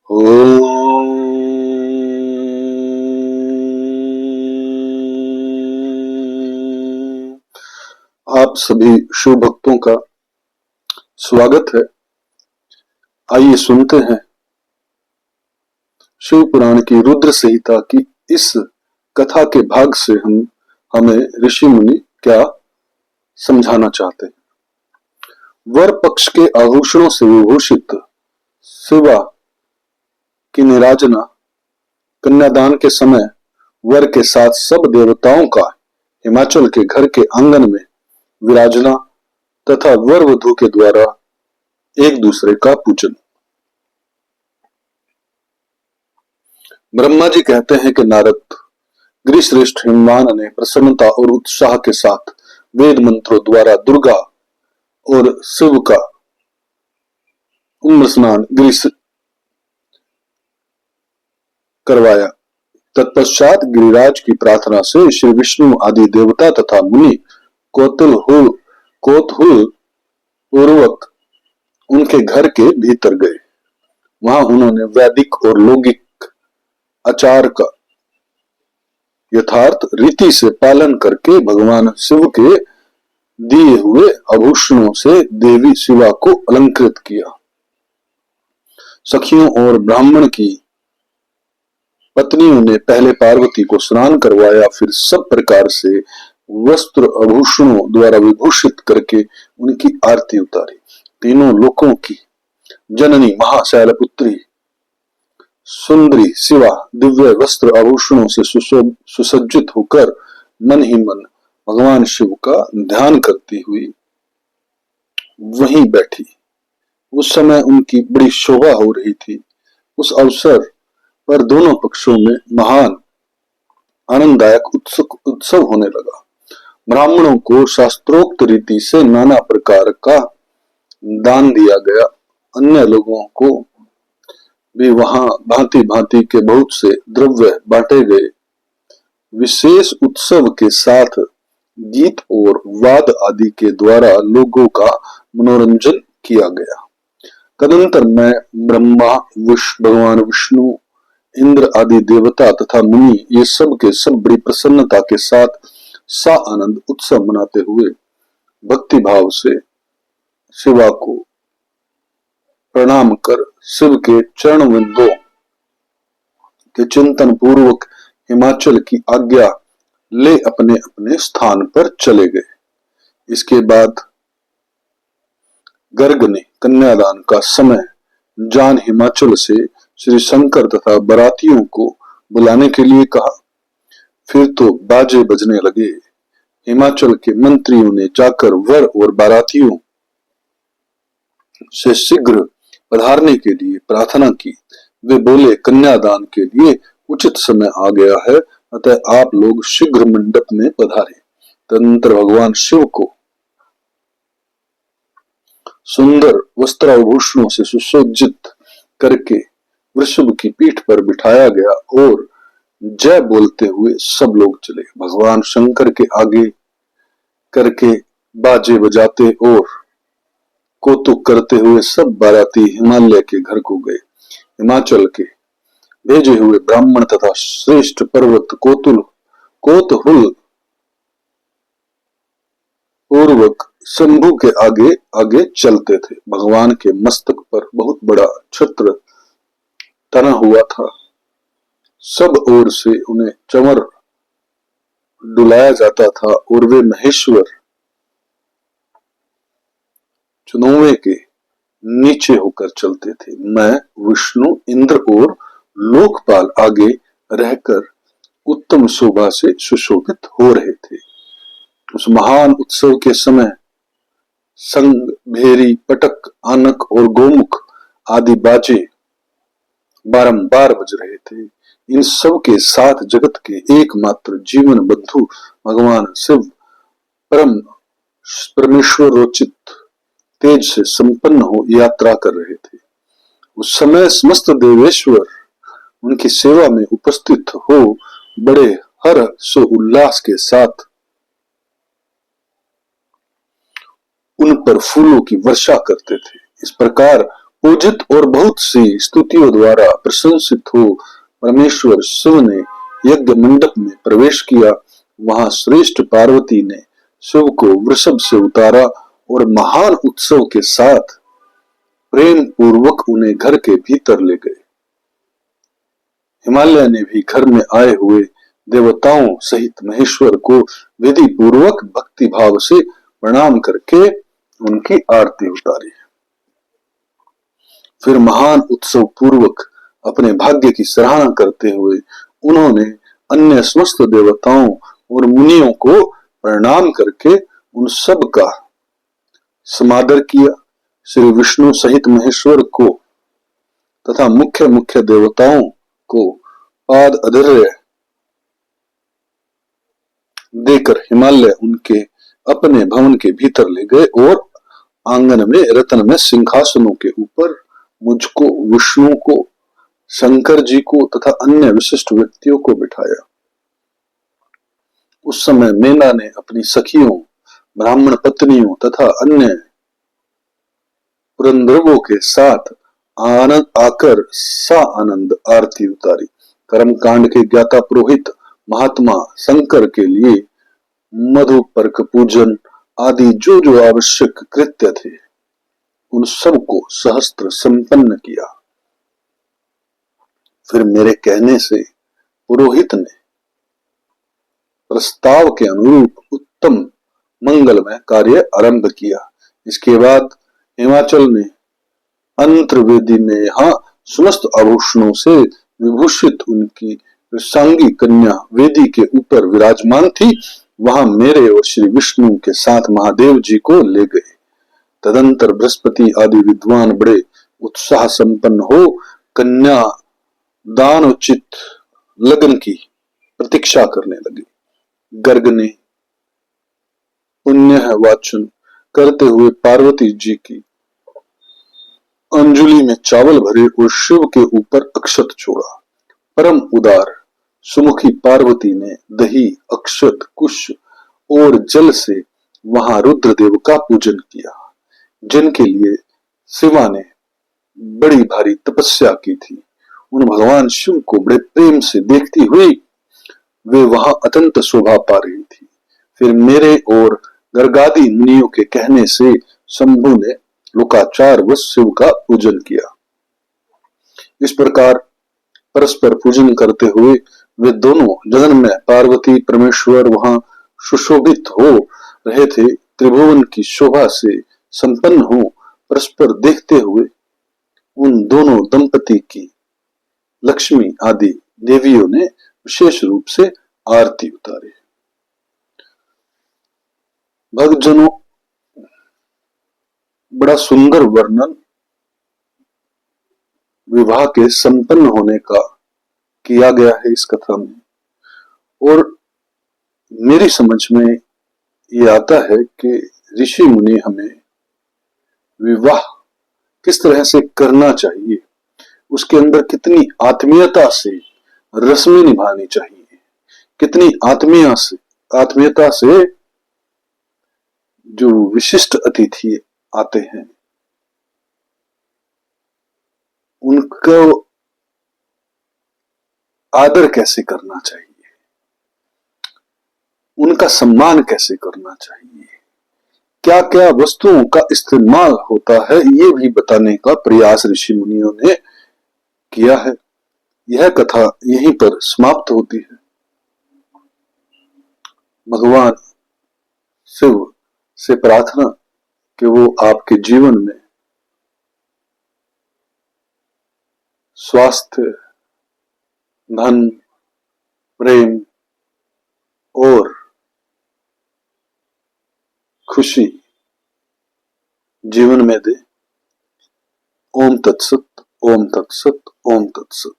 ओम। आप सभी शिव भक्तों का स्वागत है। आइए सुनते हैं शिव पुराण की रुद्र संहिता की इस कथा के भाग से हमें ऋषि मुनि क्या समझाना चाहते हैं। वर पक्ष के आभूषणों से विभूषित शिवा की निराजना कन्यादान के समय वर के साथ सब देवताओं का हिमाचल के घर के आंगन में विराजना तथा वर वधू के द्वारा एक दूसरे का पूजन। ब्रह्मा जी कहते हैं कि नारद, गिरिश्रेष्ठ हिमवान ने प्रसन्नता और उत्साह के साथ वेद मंत्रों द्वारा दुर्गा और शिव का उम्र स्नान गिरि करवाया। तत्पश्चात गिरिराज की प्रार्थना से श्री विष्णु आदि देवता तथा मुनि कौतूहल पूर्वक उनके घर के भीतर गए। वहां उन्होंने वैदिक और लौकिक आचार का यथार्थ रीति से पालन करके भगवान शिव के दिए हुए आभूषणों से देवी शिवा को अलंकृत किया। सखियों और ब्राह्मण की पत्नियों ने पहले पार्वती को स्नान करवाया, फिर सब प्रकार से वस्त्र आभूषणों द्वारा विभूषित करके उनकी आरती उतारी। तीनों लोकों की जननी महाशैलपुत्री सुंदरी शिवा दिव्य वस्त्र आभूषणों से सुसज्जित होकर मन ही मन भगवान शिव का ध्यान करती हुई वहीं बैठी। उस समय उनकी बड़ी शोभा हो रही थी। उस अवसर पर दोनों पक्षों में महान आनंददायक उत्सव होने लगा। ब्राह्मणों को शास्त्रोक्त रीति से नाना प्रकार का दान दिया गया। अन्य लोगों को भी वहां भांति भांति के बहुत से द्रव्य बांटे गए। विशेष उत्सव के साथ गीत और वाद आदि के द्वारा लोगों का मनोरंजन किया गया। तदंतर मैं ब्रह्मा, भगवान विष्णु, इंद्र आदि देवता तथा मुनि ये सब के सब बड़ी प्रसन्नता के साथ सा आनंद उत्सव मनाते हुए भक्ति भाव से शिवा को प्रणाम कर शिव के चरण बिंदों के चिंतन पूर्वक हिमाचल की आज्ञा ले अपने अपने स्थान पर चले गए। इसके बाद गर्ग ने कन्यादान का समय जान हिमाचल से श्री शंकर तथा बारातियों को बुलाने के लिए कहा। फिर तो बाजे बजने लगे। हिमाचल के मंत्रियों ने जाकर वर और बारातियों से शीघ्र पधारने के लिए प्रार्थना की। वे बोले, कन्यादान के लिए उचित समय आ गया है, अतः आप लोग शीघ्र मंडप में पधारें। तदनंतर भगवान शिव को सुंदर वस्त्राभूषणों से सुसज्जित करके वृषभ की पीठ पर बिठाया गया और जय बोलते हुए सब लोग चले। भगवान शंकर के आगे करके बाजे बजाते और कौतुक करते हुए सब बाराती हिमालय के घर को गए। हिमाचल के भेजे हुए ब्राह्मण तथा श्रेष्ठ पर्वत कौतूहल पूर्वक शंभु के आगे आगे चलते थे। भगवान के मस्तक पर बहुत बड़ा छत्र तना हुआ था। सब ओर से उन्हें चमर डुलाया जाता था और वे महेश्वर चुनौवे के नीचे होकर चलते थे। मैं, विष्णु, इंद्र और लोकपाल आगे रहकर उत्तम शोभा से सुशोभित हो रहे थे। उस महान उत्सव के समय संग, भेरी, पटक, आनक और गोमुख आदि बाजे बारंबार बज रहे थे। इन सब के साथ जगत के एकमात्र जीवन बंधु भगवान शिव परमेश्वर रोचित तेज से संपन्न हो यात्रा कर रहे थे। उस समय समस्त देवेश्वर उनकी सेवा में उपस्थित हो बड़े हर्ष उल्लास के साथ उन पर फूलों की वर्षा करते थे। इस प्रकार पूजित और बहुत सी स्तुतियों द्वारा प्रशंसित हो परमेश्वर शिव ने यज्ञ मंडप में प्रवेश किया। वहां श्रेष्ठ पार्वती ने शिव को वृषभ से उतारा और महान उत्सव के साथ प्रेम पूर्वक उन्हें घर के भीतर ले गए। हिमालय ने भी घर में आए हुए देवताओं सहित महेश्वर को विधि पूर्वक भक्ति भाव से प्रणाम करके उनकी आरती उतारी। फिर महान उत्सव पूर्वक अपने भाग्य की सराहना करते हुए उन्होंने अन्य समस्त देवताओं और मुनियों को प्रणाम करके उन सब का समादर किया। श्री विष्णु सहित महेश्वर को तथा मुख्य मुख्य देवताओं को पाद अधर्य देकर हिमालय उनके अपने भवन के भीतर ले गए और आंगन में रत्न में सिंहासनों के ऊपर मुझको, विष्णु को, शंकर जी को तथा अन्य विशिष्ट व्यक्तियों को बिठाया। उस समय मेना ने अपनी सखियों, ब्राह्मण पत्नियों तथा अन्य पुरंदरों के साथ आनंद आकर सा आनंद आरती उतारी। कर्म कांड के ज्ञाता पुरोहित महात्मा शंकर के लिए मधुपर्क पूजन आदि जो जो आवश्यक कृत्य थे उन सब को सहस्त्र संपन्न किया। फिर मेरे कहने से पुरोहित ने प्रस्ताव के अनुरूप उत्तम मंगलमय कार्य आरंभ किया। इसके बाद हिमाचल ने अंतर्वेदी में यहाँ समस्त आभूषणों से विभूषित उनकी वृषांगी कन्या वेदी के ऊपर विराजमान थी, वहां मेरे और श्री विष्णु के साथ महादेव जी को ले गए। तदंतर बृहस्पति आदि विद्वान बड़े उत्साह संपन्न हो कन्या दान उचित लगन की प्रतीक्षा करने लगे। गर्ग ने पुण्य वाचन करते हुए पार्वती जी की अंजुलि में चावल भरे और शिव के ऊपर अक्षत छोड़ा। परम उदार सुमुखी पार्वती ने दही, अक्षत, कुश और जल से वहां रुद्रदेव का पूजन किया, जिनके लिए शिवा ने बड़ी भारी तपस्या की थी। उन भगवान शिव को बड़े प्रेम से देखती हुई वे वहां अत्यंत शोभा पा रही थी। फिर मेरे और गर्गादि मुनियों के कहने से शंभु ने लोकाचार व शिव का पूजन किया। इस प्रकार परस्पर पूजन करते हुए वे दोनों जगन में पार्वती परमेश्वर वहां सुशोभित हो रहे थे। त्रिभुवन की शोभा से संपन्न हो परस्पर देखते हुए उन दोनों दंपति की लक्ष्मी आदि देवियों ने विशेष रूप से आरती उतारी। भक्तजनों, बड़ा सुंदर वर्णन विवाह के संपन्न होने का किया गया है इस कथा में, और मेरी समझ में ये आता है कि ऋषि मुनि हमें विवाह किस तरह से करना चाहिए, उसके अंदर कितनी आत्मीयता से रस्में निभानी चाहिए, कितनी आत्मीयता से जो विशिष्ट अतिथि आते हैं उनको आदर कैसे करना चाहिए, उनका सम्मान कैसे करना चाहिए, क्या क्या वस्तुओं का इस्तेमाल होता है, ये भी बताने का प्रयास ऋषि मुनियों ने किया है। यह कथा यहीं पर समाप्त होती है। भगवान शिव से प्रार्थना कि वो आपके जीवन में स्वास्थ्य, धन, प्रेम और खुशी जीवन में दे। ओम तत्सत, ओम तत्सत, ओम तत्सत।